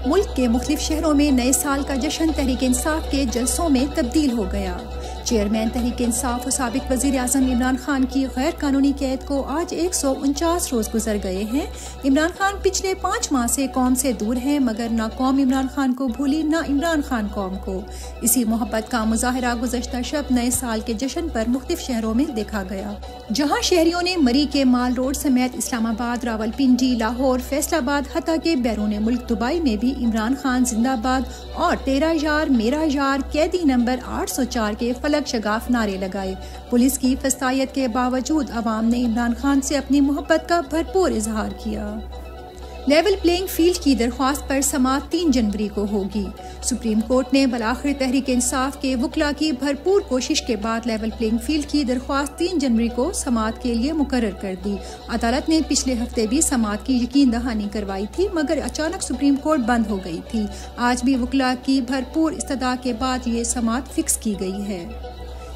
मुल्क के मुख्तलिफ शहरों में नए साल का जश्न तहरीक इंसाफ के जलसों में तब्दील हो गया। चेयरमैन तहरीक इंसाफ और साबिक वज़ीर आज़म इमरान खान की गैर कानूनी कैद को आज 149 रोज गुजर गए हैं। इमरान खान पिछले 5 माह से कौम से दूर हैं, मगर ना कौम इमरान खान को भूली ना इमरान खान कौम को। इसी मोहब्बत का मुजाहरा गुज़श्ता शब नए साल के जश्न पर मुख्तलिफ शहरों में देखा गया, जहाँ शहरियों ने मरी के माल रोड समेत इस्लामाबाद, रावलपिंडी, लाहौर, फैसलाबाद, हत्ता के बैरून मुल्क दुबई में भी इमरान खान जिंदाबाद और 13 यार मेरा यार, कैदी नंबर 804 के फलक शगाफ नारे लगाए। पुलिस की फसायत के बावजूद अवाम ने इमरान खान से अपनी मोहब्बत का भरपूर इजहार किया। लेवल प्लेइंग फील्ड की दरख्वास्त पर समाअत 3 जनवरी को होगी। सुप्रीम कोर्ट ने बलाखिर तहरीक इंसाफ के वकला की भरपूर कोशिश के बाद लेवल प्लेइंग फील्ड की दरख्वास्त 3 जनवरी को समाअत के लिए मुकर्रर कर दी। अदालत ने पिछले हफ्ते भी समाअत की यकीन दहानी करवाई थी, मगर अचानक सुप्रीम कोर्ट बंद हो गई थी। आज भी वकला की भरपूर इस्तदा के बाद ये समाअत फिक्स की गई है।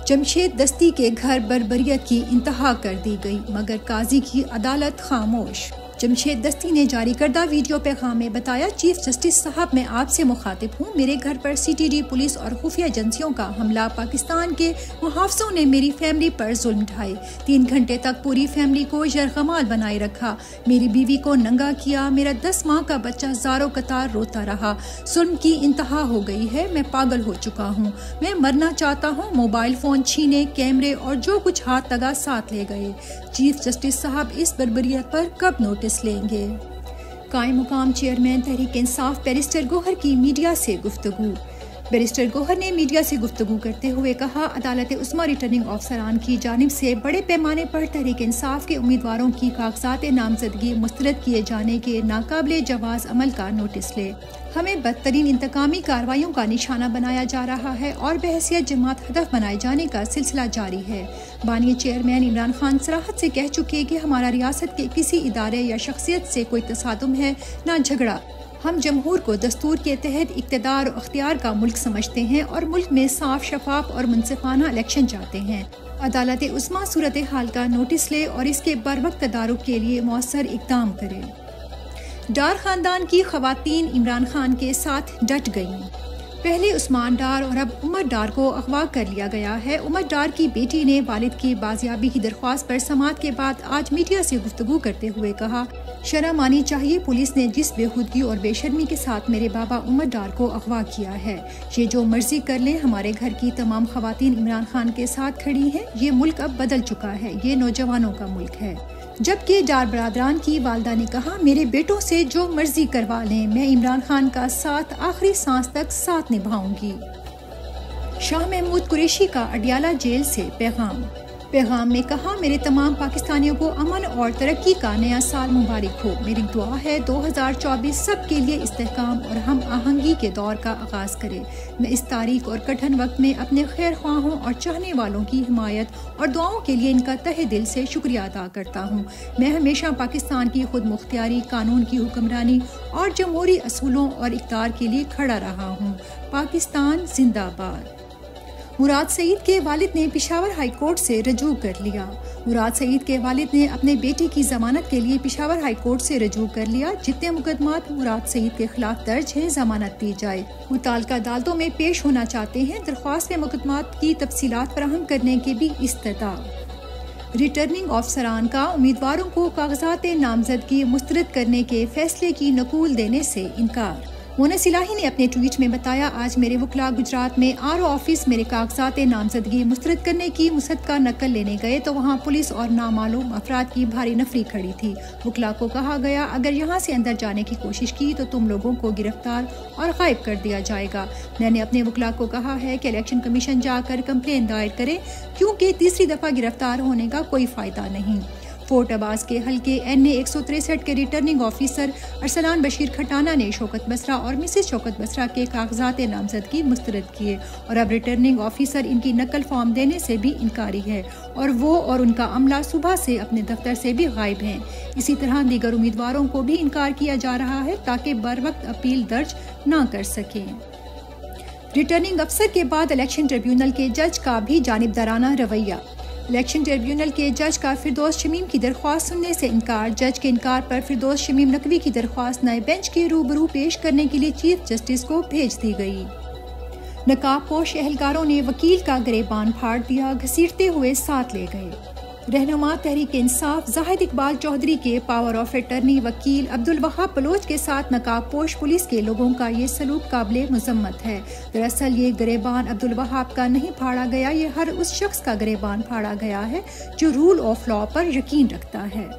जमशेद दस्ती के घर बर्बरियत की इंतहा कर दी गई, मगर काजी की अदालत खामोश। जमशेद दस्ती ने जारी करदा वीडियो पैगाम में बताया, चीफ जस्टिस साहब मैं आपसे मुखातिब हूँ। मेरे घर पर CTD पुलिस और खुफिया एजेंसियों का हमला, पाकिस्तान के मुहाफिजों ने मेरी फैमिली पर जुल्म ढाए। 3 घंटे तक पूरी फैमिली को यरगमाल बनाए रखा, मेरी बीवी को नंगा किया, मेरा 10 माह का बच्चा ज़ारो कतार रोता रहा। जुल्म की इंतहा हो गई है, मैं पागल हो चुका हूँ, मैं मरना चाहता हूँ। मोबाइल फोन छीने, कैमरे और जो कुछ हाथ लगा साथ ले गए। चीफ जस्टिस साहब इस बर्बरियत पर कब नोटिस लेंगे? कायम मुकाम चेयरमैन तहरीक इंसाफ बैरिस्टर गौहर की मीडिया से गुफ्तगू। बैरिस्टर गौहर ने मीडिया से गुफ्तगू करते हुए कहा, अदालत उस्मा रिटर्निंग अफसरान की जानिब से बड़े पैमाने पर तहरीक इंसाफ के उम्मीदवारों की कागजात नामजदगी मुस्तरद किए जाने के नाकाबिले जवाज अमल का नोटिस ले। हमें बदतरीन इंतकामी कार्रवाइयों का निशाना बनाया जा रहा है और बहैसियत जमात हदफ बनाए जाने का सिलसिला जारी है। बानी चेयरमैन इमरान खान सराहत से कह चुके कि हमारा रियासत के किसी इदारे या शख्सियत से कोई तसादुम है न झगड़ा। हम जमहूर को दस्तूर के तहत इक़्तिदार और अख्तियार का मुल्क समझते हैं और मुल्क में साफ, शफाफ और मुनसिफाना इलेक्शन चाहते हैं। अदालत उस्मा सूरत हाल का नोटिस ले और इसके बरवक्त तदारुक के लिए मौसर इक़दाम करे। डार खानदान की खवातीन इमरान खान के साथ डट गईं। पहले उस्मान डार और अब उमर डार को अगवा कर लिया गया है। उमर डार की बेटी ने वालिद की बाजियाबी की दरख्वास्त पर समाअत के बाद आज मीडिया से गुफ्तगू करते हुए कहा, शर्म आनी चाहिए, पुलिस ने जिस बेखुदगी और बेशर्मी के साथ मेरे बाबा उमर डार को अगवा किया है। ये जो मर्जी कर लें, हमारे घर की तमाम खवातीन इमरान खान के साथ खड़ी हैं। ये मुल्क अब बदल चुका है, ये नौजवानों का मुल्क है। जबकि डार बरादरान की वालदा ने कहा, मेरे बेटों से जो मर्जी करवा लें, मैं इमरान खान का साथ आखिरी सांस तक साथ निभाऊंगी। शाह महमूद कुरैशी का अडियाला जेल से पैगाम में कहा, मेरे तमाम पाकिस्तानियों को अमन और तरक्की का नया साल मुबारक हो। मेरी दुआ है 2024 सब के लिए इस्तेहकाम और हम आहंगी के दौर का आगाज करे। मैं इस तारीख और कठिन वक्त में अपने खैर ख्वाहों और चाहने वालों की हिमायत और दुआओं के लिए इनका तहे दिल से शुक्रिया अदा करता हूँ। मैं हमेशा पाकिस्तान की खुद मुख्तियारी, कानून की हुक्मरानी और जमहूरी असूलों और इक़्तिदार के लिए खड़ा रहा हूँ। पाकिस्तान जिंदाबाद। मुराद सईद के वालिद ने पेशावर हाई कोर्ट से रजू कर लिया। मुराद सईद के वालिद ने अपने बेटे की जमानत के लिए पेशावर हाई कोर्ट से रजू कर लिया। जितने मुकदमात मुराद सईद के खिलाफ दर्ज हैं, जमानत दी जाए। मुताल्लिका अदालतों में पेश होना चाहते हैं। दरख्वास्त में मुकदमात की तफसीलात फराहम करने की भी इस्तदा। रिटर्निंग अफसरान का उम्मीदवारों को कागजात नामजदगी मुस्तरद करने के फैसले की नकूल देने से इनकार। मोनस इलाही ने अपने ट्वीट में बताया, आज मेरे वकला गुजरात में RO ऑफिस मेरे कागजात नामजदगी मुस्तरद करने की मुसद्दका नकल लेने गए तो वहाँ पुलिस और नामालूम अफराद की भारी नफरी खड़ी थी। वकला को कहा गया, अगर यहाँ से अंदर जाने की कोशिश की तो तुम लोगों को गिरफ्तार और गायब कर दिया जाएगा। मैंने अपने वकला को कहा है कि इलेक्शन कमीशन जाकर कंप्लेन दायर करे, क्योंकि तीसरी दफा गिरफ्तार होने का कोई फायदा नहीं। फोर्ट अब्बास के हल्के NA 163 के रिटर्निंग ऑफिसर अरसलान बशीर खटाना ने शौकत बसरा और मिसेस शौकत बसरा के कागजात नामजदगी मुस्तरद किए और अब रिटर्निंग ऑफिसर इनकी नकल फॉर्म देने से भी इनकारी है और वो और उनका अमला सुबह से अपने दफ्तर से भी गायब हैं। इसी तरह दीगर उम्मीदवारों को भी इनकार किया जा रहा है ताकि बर वक्त अपील दर्ज न कर सकें। रिटर्निंग अफसर के बाद इलेक्शन ट्रिब्यूनल के जज का भी जानिबदाराना रवैया। इलेक्शन ट्रिब्यूनल के जज का फिरदौस शमीम की दरख्वास्त सुनने से इनकार। जज के इनकार पर फिरदौस शमीम नकवी की दरख्वास्त नए बेंच के रूबरू पेश करने के लिए चीफ जस्टिस को भेज दी गई। नकाबपोश एहलकारों ने वकील का गिरेबान फाड़ दिया, घसीटते हुए साथ ले गए। रहनुमा तहरीक इंसाफ जाहिद इकबाल चौधरी के पावर ऑफ अटर्नी वकील अब्दुल वहाब बलोच के साथ नकाबपोश पुलिस के लोगों का ये सलूक काबिले मुजम्मत है। दरअसल ये गिरेबान अब्दुल वहाब का नहीं फाड़ा गया, ये हर उस शख्स का गिरेबान फाड़ा गया है जो रूल ऑफ लॉ पर यकीन रखता है।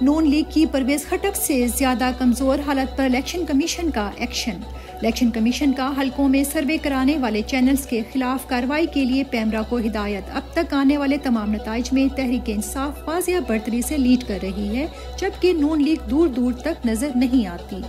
नून लीग की परवेज खटक से ज्यादा कमजोर हालत पर इलेक्शन कमीशन का एक्शन। इलेक्शन कमीशन का हलकों में सर्वे कराने वाले चैनल्स के खिलाफ कार्रवाई के लिए पैमरा को हिदायत। अब तक आने वाले तमाम नताइज में तहरीक इंसाफ वाज़िया बरतरी से लीड कर रही है, जबकि नून लीग दूर दूर तक नजर नहीं आती।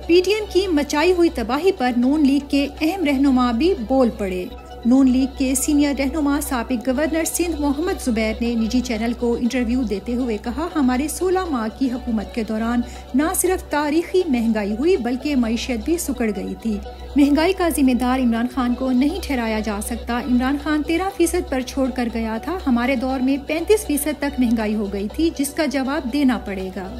पीटीएम की मचाई हुई तबाही पर नून लीग के अहम रहनुमा भी बोल पड़े। नून लीग के सीनियर रहनुमा साबिक गवर्नर सिंध मोहम्मद जुबैर ने निजी चैनल को इंटरव्यू देते हुए कहा, हमारे 16 माह की हुकूमत के दौरान न सिर्फ तारीखी महंगाई हुई बल्कि मईशत भी सुकड़ गई थी। महंगाई का जिम्मेदार इमरान खान को नहीं ठहराया जा सकता। इमरान खान 13% पर छोड़ कर गया था, हमारे दौर में 35% तक महंगाई हो गई थी, जिसका जवाब देना पड़ेगा।